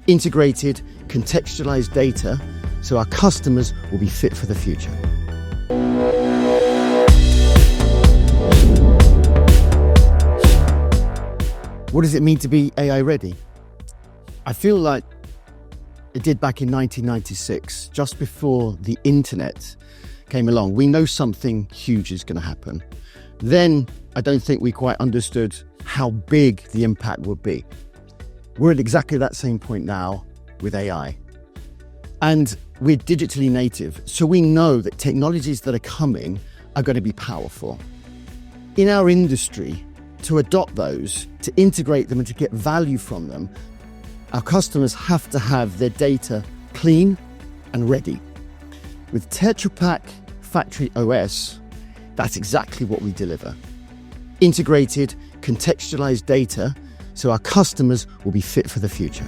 integrated, contextualized data so our customers will be fit for the future. What does it mean to be AI ready? I feel like it did back in 1996, just before the internet came along. We know something huge is going to happen. Then I don't think we quite understood how big the impact would be. We're at exactly that same point now with AI. And we're digitally native, so we know that technologies that are coming are going to be powerful. In our industry, to adopt those, to integrate them and to get value from them, our customers have to have their data clean and ready. With Tetra Pak Factory OS, that's exactly what we deliver. Integrated, contextualized data so our customers will be fit for the future.